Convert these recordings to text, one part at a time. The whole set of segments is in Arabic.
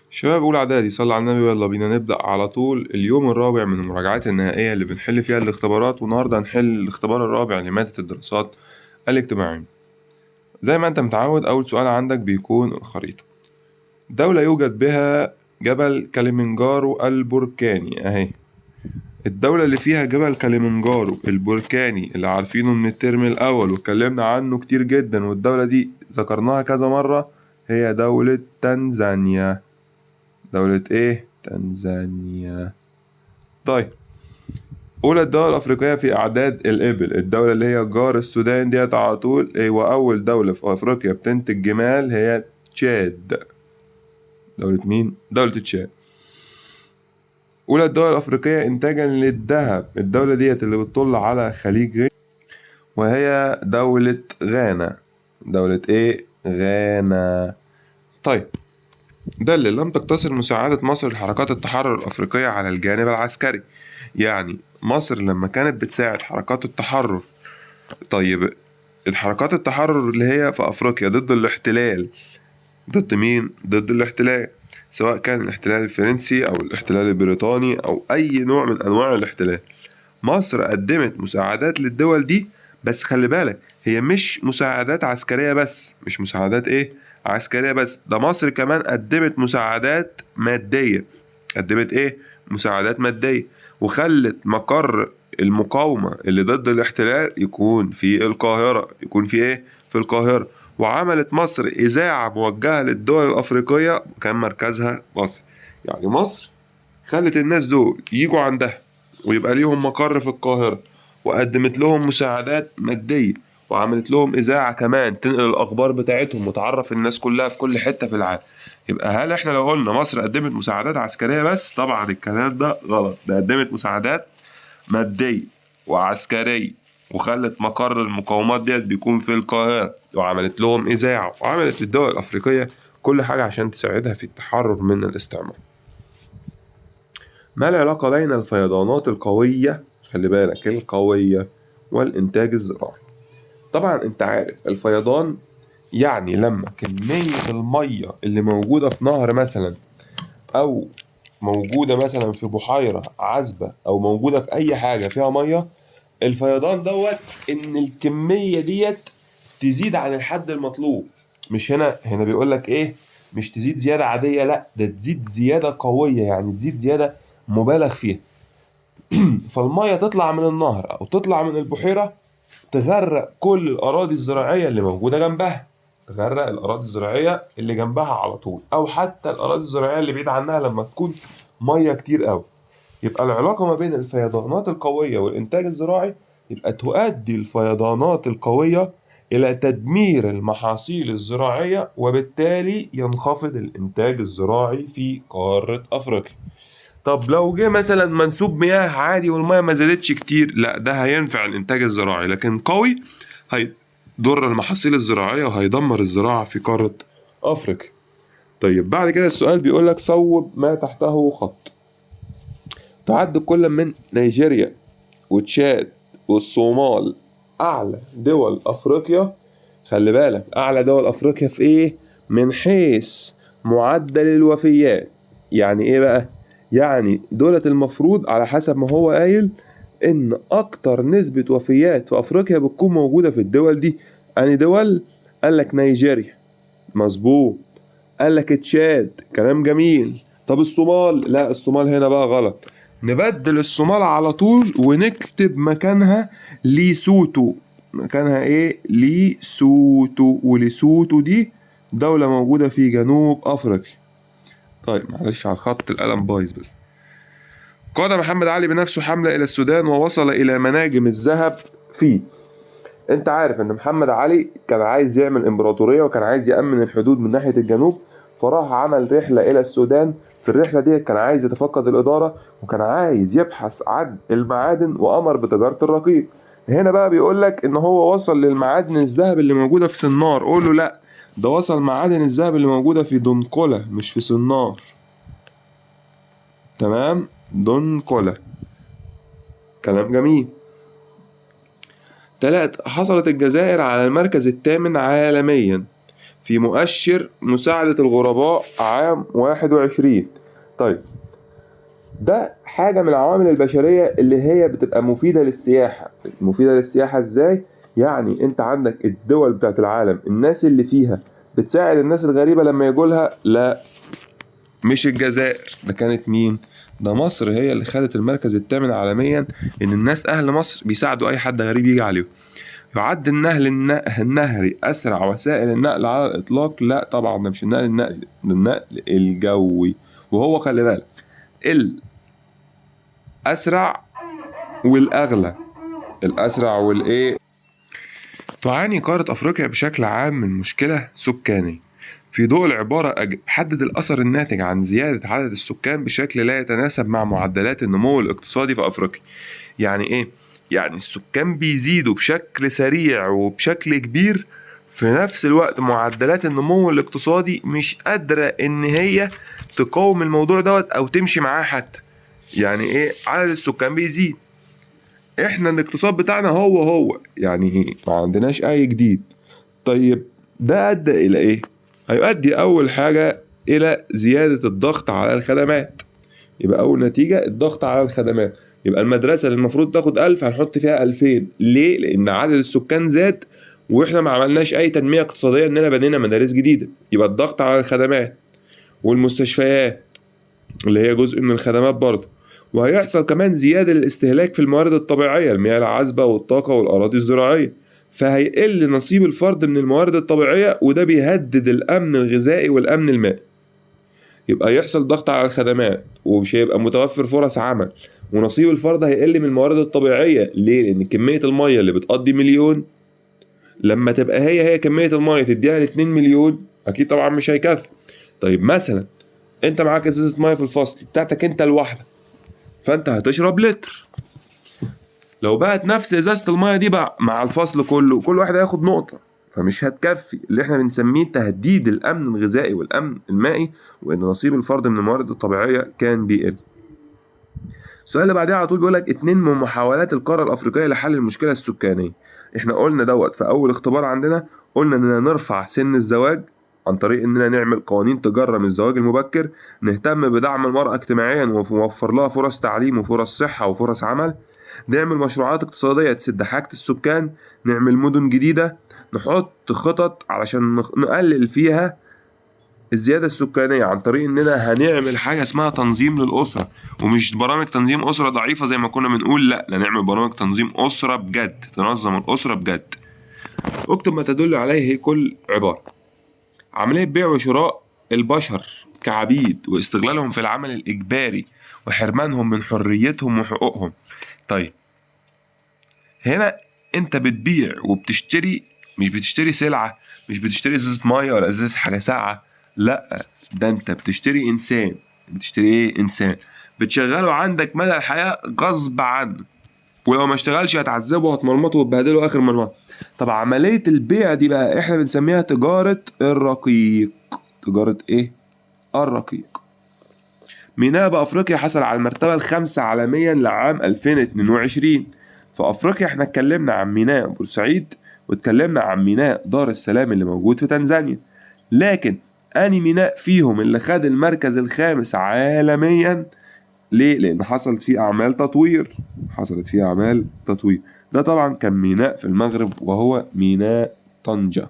شباب أولى إعدادي، صلى على النبي ويلا بينا نبدأ على طول. اليوم الرابع من المراجعات النهائية اللي بنحل فيها الاختبارات، والنهاردة هنحل الاختبار الرابع لمادة الدراسات الاجتماعية. زي ما أنت متعود، أول سؤال عندك بيكون الخريطة. دولة يوجد بها جبل كليمنجارو البركاني أهي. الدولة اللي فيها جبل كليمنجارو البركاني اللي عارفينه من الترم الأول واتكلمنا عنه كتير جدا، والدولة دي ذكرناها كذا مرة، هي دولة تنزانيا. دولة ايه؟ تنزانيا. طيب، أولى الدول الأفريقية في أعداد الإبل. الدولة اللي هي جار السودان ديت على طول، وأول دولة في أفريقيا بتنتج جمال هي تشاد. دولة مين؟ دولة تشاد. أولى الدول الأفريقية إنتاجا للذهب. الدولة ديت اللي بتطل على خليج غينيا، وهي دولة غانا. دولة إيه؟ غانا. طيب، دلل. لم تقتصر مساعدة مصر لحركات التحرر الأفريقية على الجانب العسكري. يعني مصر لما كانت بتساعد حركات التحرر، طيب الحركات التحرر اللي هي في أفريقيا ضد الاحتلال، ضد مين؟ ضد الاحتلال، سواء كان الاحتلال الفرنسي أو الاحتلال البريطاني أو أي نوع من أنواع الاحتلال. مصر قدمت مساعدات للدول دي، بس خلي بالك هي مش مساعدات عسكرية بس. مش مساعدات ايه؟ عسكرية بس، ده مصر كمان قدمت مساعدات مادية. قدمت ايه؟ مساعدات مادية، وخلت مقر المقاومة اللي ضد الاحتلال يكون في القاهرة. يكون في ايه؟ في القاهرة. وعملت مصر إذاعة موجهة للدول الأفريقية كان مركزها مصر. يعني مصر خلت الناس دول يجوا عندها ويبقى ليهم مقر في القاهرة، وقدمت لهم مساعدات مادية، وعملت لهم إذاعة كمان تنقل الأخبار بتاعتهم وتعرف الناس كلها في كل حتة في العالم. يبقى هل إحنا لو قلنا مصر قدمت مساعدات عسكرية بس؟ طبعا الكلام ده غلط. ده قدمت مساعدات مادية وعسكرية، وخلت مقر المقاومات ديت بيكون في القاهرة، وعملت لهم إذاعة، وعملت للدول الأفريقية كل حاجة عشان تساعدها في التحرر من الاستعمار. ما العلاقة بين الفيضانات القوية، خلي بالك القوية، والإنتاج الزراعي؟ طبعا أنت عارف الفيضان يعني لما كمية المية اللي موجودة في نهر مثلا، أو موجودة مثلا في بحيرة عذبة، أو موجودة في أي حاجة فيها مية، الفيضان دوت إن الكمية ديت تزيد عن الحد المطلوب. مش هنا بيقولك إيه؟ مش تزيد زيادة عادية، لأ ده تزيد زيادة قوية، يعني تزيد زيادة مبالغ فيها. فالمية تطلع من النهر أو تطلع من البحيرة، تغرق كل الأراضي الزراعية اللي موجودة جنبها. تغرق الأراضي الزراعية اللي جنبها على طول، أو حتى الأراضي الزراعية اللي بعيد عنها لما تكون مية كتير أوي. يبقى العلاقة ما بين الفيضانات القوية والإنتاج الزراعي، يبقى تؤدي الفيضانات القوية إلى تدمير المحاصيل الزراعية، وبالتالي ينخفض الإنتاج الزراعي في قارة أفريقيا. طب لو جه مثلا منسوب مياه عادي والمياه ما زادتش كتير، لا ده هينفع الانتاج الزراعي، لكن قوي هيضر المحاصيل الزراعية وهيدمر الزراعة في قارة افريقيا. طيب بعد كده السؤال بيقول لك صوب ما تحته خط. تعد كل من نيجيريا وتشاد والصومال اعلى دول افريقيا. خلي بالك اعلى دول افريقيا في ايه؟ من حيث معدل الوفيات. يعني ايه بقى؟ يعني دولت المفروض على حسب ما هو قايل ان اكتر نسبة وفيات في افريقيا بتكون موجودة في الدول دي. يعني دول، قال لك نيجيريا، مظبوط. قال لك تشاد، كلام جميل. طب الصومال؟ لا الصومال هنا بقى غلط. نبدل الصومال على طول ونكتب مكانها ليسوتو. مكانها ايه؟ ليسوتو. وليسوتو دي دولة موجودة في جنوب افريقيا. طيب معلش على الخط، القلم بايظ بس. قاد محمد علي بنفسه حملة إلى السودان ووصل إلى مناجم الذهب فيه. أنت عارف إن محمد علي كان عايز يعمل إمبراطورية، وكان عايز يأمن الحدود من ناحية الجنوب، فراح عمل رحلة إلى السودان. في الرحلة دي كان عايز يتفقد الإدارة، وكان عايز يبحث عن المعادن، وأمر بتجارة الرقيق. هنا بقى بيقول لك إن هو وصل للمعادن الذهب اللي موجودة في سنار. قول له لأ، ده وصل معادن الذهب اللي موجودة في دنقلة مش في سنار. تمام، دنقلة. كلام جميل. 3. حصلت الجزائر على المركز الثامن عالميا في مؤشر مساعدة الغرباء عام 21. طيب ده حاجة من العوامل البشرية اللي هي بتبقى مفيدة للسياحة. مفيدة للسياحة ازاي؟ يعني انت عندك الدول بتاعت العالم الناس اللي فيها بتساعد الناس الغريبة لما يجولها؟ لا، مش الجزائر. ده كانت مين؟ ده مصر هي اللي خدت المركز الثامن عالميا ان الناس اهل مصر بيساعدوا اي حد غريب يجي عليهم. يعد النهري اسرع وسائل النقل على الاطلاق؟ لا طبعا، ده مش النقل ده النقل الجوي. وهو خلي بالك الاسرع والاغلى. الاسرع والايه؟ تعاني قارة افريقيا بشكل عام من مشكلة سكانية في ضوء العبارة حدد الأثر الناتج عن زيادة عدد السكان بشكل لا يتناسب مع معدلات النمو الاقتصادي في أفريقيا. يعني إيه؟ يعني السكان بيزيدوا بشكل سريع وبشكل كبير، في نفس الوقت معدلات النمو الاقتصادي مش قادرة إن هي تقاوم الموضوع دوت أو تمشي معاه حتى. يعني إيه؟ عدد السكان بيزيد، إحنا الاقتصاد بتاعنا هو يعني ما عندناش أي جديد. طيب ده أدى إلى إيه؟ هيؤدي أول حاجة إلى زيادة الضغط على الخدمات. يبقى أول نتيجة الضغط على الخدمات. يبقى المدرسة اللي المفروض تاخد 1000 هنحط فيها 2000. ليه؟ لأن عدد السكان زاد وإحنا ما عملناش أي تنمية اقتصادية إننا بنينا مدارس جديدة. يبقى الضغط على الخدمات والمستشفيات اللي هي جزء من الخدمات برضه. وهيحصل كمان زيادة للاستهلاك في الموارد الطبيعية، المياه العذبة والطاقة والأراضي الزراعية. فهيقل نصيب الفرد من الموارد الطبيعية، وده بيهدد الأمن الغذائي والأمن المائي. يبقى يحصل ضغط على الخدمات ومش هيبقى متوفر فرص عمل، ونصيب الفرد هيقل من الموارد الطبيعية. ليه؟ لأن كمية المية اللي بتقضي مليون لما تبقى هي كمية المية تديها ل2 مليون أكيد طبعا مش هيكفي. طيب مثلا أنت معاك إزازة مية في الفصل بتاعتك أنت لوحدك، فأنت هتشرب لتر. لو بقت نفس ازازه الميه دي بقى مع الفصل كله كل واحد هياخد نقطه، فمش هتكفي. اللي احنا بنسميه تهديد الامن الغذائي والامن المائي، وان نصيب الفرد من الموارد الطبيعيه كان بيقل. السؤال اللي بعديه على طول بيقول لك 2 من محاولات القاره الافريقيه لحل المشكله السكانيه. احنا قلنا دوت في اول اختبار عندنا، قلنا اننا نرفع سن الزواج عن طريق اننا نعمل قوانين تجرم الزواج المبكر، نهتم بدعم المرأة اجتماعيا ونوفر لها فرص تعليم وفرص صحة وفرص عمل، نعمل مشروعات اقتصادية تسد حاجة السكان، نعمل مدن جديدة، نحط خطط علشان نقلل فيها الزيادة السكانية عن طريق اننا هنعمل حاجة اسمها تنظيم للأسرة. ومش برامج تنظيم أسرة ضعيفة زي ما كنا بنقول، لا نعمل برامج تنظيم أسرة بجد تنظم الأسرة بجد. اكتب ما تدل عليه كل عبارة. عملية بيع وشراء البشر كعبيد واستغلالهم في العمل الإجباري وحرمانهم من حريتهم وحقوقهم. طيب هنا انت بتبيع وبتشتري، مش بتشتري سلعة، مش بتشتري ازازة مية ولا ازازة حاجة ساقعة، لا ده انت بتشتري انسان. بتشتري ايه؟ انسان بتشغله عندك مدى الحياة غصب عنه، ولو ما اشتغلش هتعذبه وهتمرمطه وتبهدله اخر مرمطه. طب عملية البيع دي بقى احنا بنسميها تجارة الرقيق. تجارة ايه؟ الرقيق. ميناء بأفريقيا حصل على المرتبة الخامسة عالميا لعام 2022. في أفريقيا احنا اتكلمنا عن ميناء بورسعيد واتكلمنا عن ميناء دار السلام اللي موجود في تنزانيا، لكن أنهي ميناء فيهم اللي خد المركز الخامس عالميا؟ ليه؟ لأن حصلت فيه أعمال تطوير. ده طبعا كان ميناء في المغرب وهو ميناء طنجة.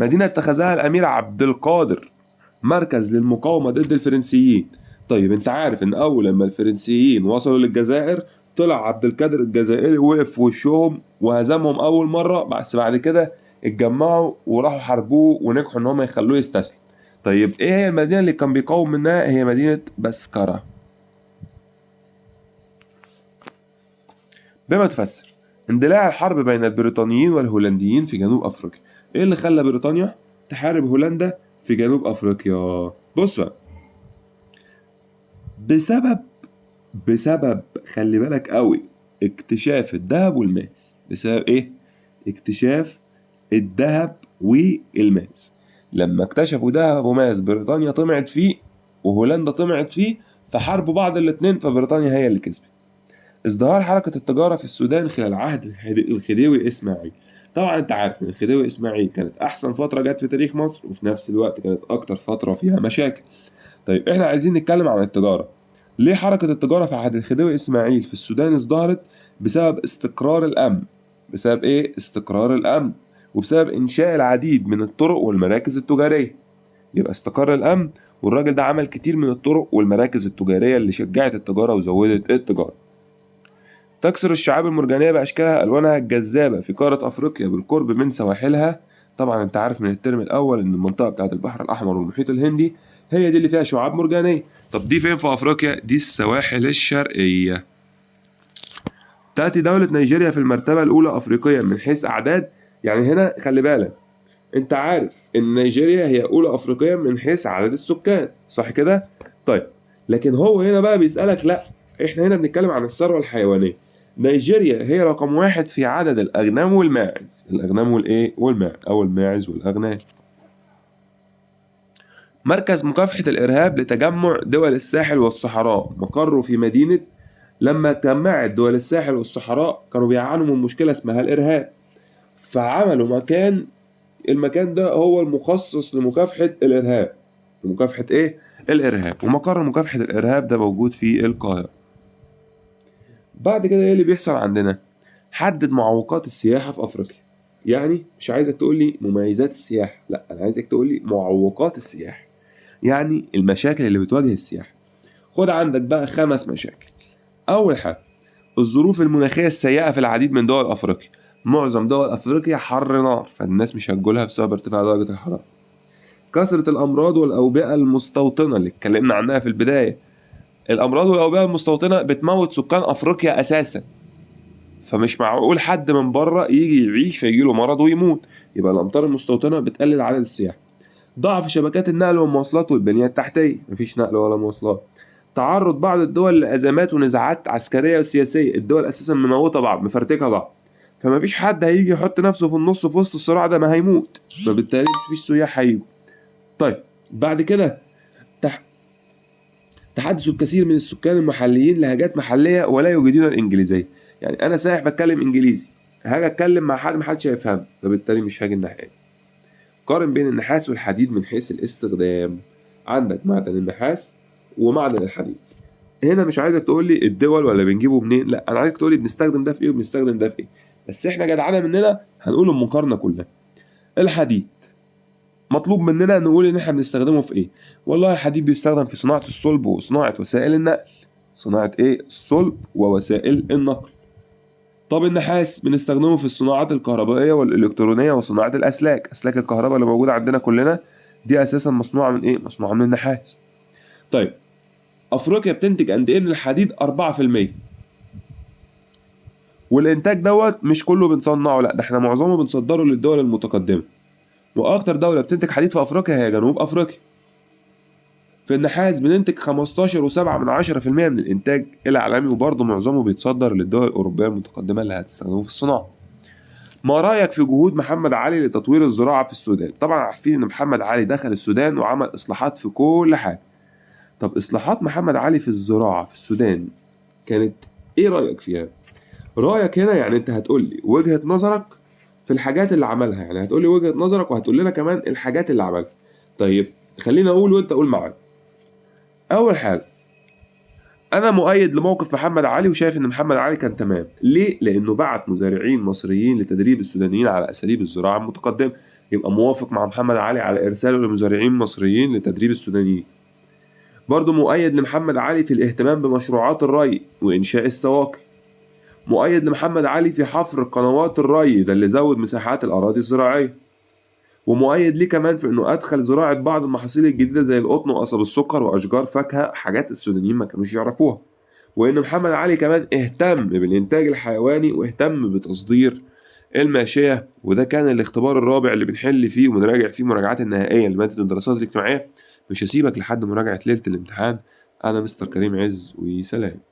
مدينة اتخذها الأمير عبد القادر مركز للمقاومة ضد الفرنسيين. طيب انت عارف ان اول لما الفرنسيين وصلوا للجزائر طلع عبد القادر الجزائري وقف في وشهم وهزمهم اول مرة، بس بعد كده اتجمعوا وراحوا حاربوه ونجحوا ان هم يخلوه يستسلم. طيب ايه هي المدينة اللي كان بيقاوم منها؟ هي مدينة بسكرة. بما تفسر اندلاع الحرب بين البريطانيين والهولنديين في جنوب افريقيا. ايه اللي خلى بريطانيا تحارب هولندا في جنوب افريقيا؟ بص بقى، بسبب خلي بالك قوي اكتشاف الذهب والماس. بسبب ايه؟ اكتشاف الذهب والماس. لما اكتشفوا ذهب وماس بريطانيا طمعت فيه وهولندا طمعت فيه، فحاربوا بعض الاتنين، فبريطانيا هي اللي كسبت. ازدهار حركة التجارة في السودان خلال عهد الخديوي إسماعيل. طبعا انت عارف ان الخديوي إسماعيل كانت أحسن فترة جت في تاريخ مصر، وفي نفس الوقت كانت أكتر فترة فيها مشاكل. طيب احنا عايزين نتكلم عن التجارة. ليه حركة التجارة في عهد الخديوي إسماعيل في السودان ازدهرت؟ بسبب استقرار الأمن. بسبب إيه؟ استقرار الأمن، وبسبب إنشاء العديد من الطرق والمراكز التجارية. يبقى استقر الأمن، والراجل ده عمل كتير من الطرق والمراكز التجارية اللي شجعت التجارة وزودت التجارة. تكثر الشعاب المرجانية بأشكالها ألوانها الجذابة في قارة أفريقيا بالقرب من سواحلها. طبعا أنت عارف من الترم الأول إن المنطقة بتاعت البحر الأحمر والمحيط الهندي هي دي اللي فيها شعاب مرجانية. طب دي فين في أفريقيا؟ دي السواحل الشرقية. تأتي دولة نيجيريا في المرتبة الأولى أفريقيا من حيث أعداد. يعني هنا خلي بالك، أنت عارف إن نيجيريا هي أولى أفريقيا من حيث عدد السكان، صح كده؟ طيب لكن هو هنا بقى بيسألك لأ، إحنا هنا بنتكلم عن الثروة الحيوانية. نيجيريا هي رقم 1 في عدد الأغنام والماعز. الأغنام والإيه؟ والماعز، أو الماعز والأغنام. مركز مكافحة الإرهاب لتجمع دول الساحل والصحراء مقره في مدينة. لما جمعت دول الساحل والصحراء كانوا بيعانوا من مشكلة اسمها الإرهاب، فعملوا مكان. المكان ده هو المخصص لمكافحة الإرهاب. لمكافحة إيه؟ الإرهاب. ومقر مكافحة الإرهاب ده موجود في القاهرة. بعد كده إيه اللي بيحصل عندنا؟ حدد معوقات السياحة في أفريقيا. يعني مش عايزك تقول لي مميزات السياحة، لا أنا عايزك تقول لي معوقات السياحة، يعني المشاكل اللي بتواجه السياحة. خد عندك بقى 5 مشاكل. أول حاجة، الظروف المناخية السيئة في العديد من دول أفريقيا. معظم دول أفريقيا حر نار، فالناس مش هتجولها بسبب ارتفاع درجة الحرارة. كثرة الأمراض والأوبئة المستوطنة اللي اتكلمنا عنها في البداية. الأمراض والأوبئة المستوطنة بتموت سكان أفريقيا أساسا، فمش معقول حد من بره يجي يعيش فيجيله مرض ويموت. يبقى الأمطار المستوطنة بتقلل عدد السياح. ضعف شبكات النقل والمواصلات والبنية التحتية، مفيش نقل ولا مواصلات. تعرض بعض الدول لأزمات ونزاعات عسكرية وسياسية. الدول أساسا مموتة بعض، مفرتكة بعض، فما فيش حد هيجي يحط نفسه في النص في وسط الصراع ده، ما هيموت، فبالتالي مفيش سياح هيجوا. طيب بعد كده، تحدث الكثير من السكان المحليين لهجات محلية ولا يجيدون الإنجليزية. يعني أنا سايح بتكلم إنجليزي، هاجي أتكلم مع حد محدش هيفهم، فبالتالي مش هاجي الناحية دي. قارن بين النحاس والحديد من حيث الاستخدام. عندك معدن النحاس ومعدن الحديد. هنا مش عايزك تقول لي الدول ولا بنجيبه منين، لا انا عايزك تقول لي بنستخدم ده في ايه وبنستخدم ده في ايه. بس احنا جدعانه مننا هنقول المقارنه كلها. الحديد مطلوب مننا نقول ان احنا بنستخدمه في ايه. والله الحديد بيستخدم في صناعه الصلب وصناعه وسائل النقل. صناعه ايه؟ الصلب ووسائل النقل. طب النحاس بنستخدمه في الصناعات الكهربائيه والالكترونيه وصناعه الاسلاك. اسلاك الكهرباء اللي موجوده عندنا كلنا دي اساسا مصنوعه من ايه؟ مصنوعه من النحاس. طيب افريقيا بتنتج قد ايه من الحديد؟ 4%. والانتاج دوت مش كله بنصنعه، لا ده احنا معظمه بنصدره للدول المتقدمه. واكتر دوله بتنتج حديد في افريقيا هي جنوب افريقيا. في النحاس بننتج 15.7% من الانتاج العالمي، وبرضه معظمه بيتصدر للدول الاوروبيه المتقدمه اللي هتستخدمه في الصناعه. ما رايك في جهود محمد علي لتطوير الزراعه في السودان؟ طبعا عارفين ان محمد علي دخل السودان وعمل اصلاحات في كل حاجه. طب اصلاحات محمد علي في الزراعه في السودان كانت ايه رايك فيها؟ رأيك هنا يعني انت هتقول لي وجهة نظرك في الحاجات اللي عملها، يعني هتقول لي وجهة نظرك وهتقول لنا كمان الحاجات اللي عملها. طيب خلينا اقول وانت قول معايا. اول حاجة، انا مؤيد لموقف محمد علي وشايف ان محمد علي كان تمام. ليه؟ لانه بعت مزارعين مصريين لتدريب السودانيين على اساليب الزراعة المتقدمة. يبقى موافق مع محمد علي على ارساله لمزارعين مصريين لتدريب السودانيين. برضه مؤيد لمحمد علي في الاهتمام بمشروعات الري وانشاء السواقي. مؤيد لمحمد علي في حفر قنوات الري، ده اللي زود مساحات الأراضي الزراعية. ومؤيد ليه كمان في إنه أدخل زراعة بعض المحاصيل الجديدة زي القطن وقصب السكر وأشجار فاكهة، حاجات السودانيين ما كانوش يعرفوها. وإن محمد علي كمان اهتم بالإنتاج الحيواني واهتم بتصدير الماشية. وده كان الاختبار الرابع اللي بنحل فيه وبنراجع فيه مراجعات النهائية لمادة الدراسات الاجتماعية. مش هسيبك لحد مراجعة ليلة الامتحان. أنا مستر كريم عز، وسلام.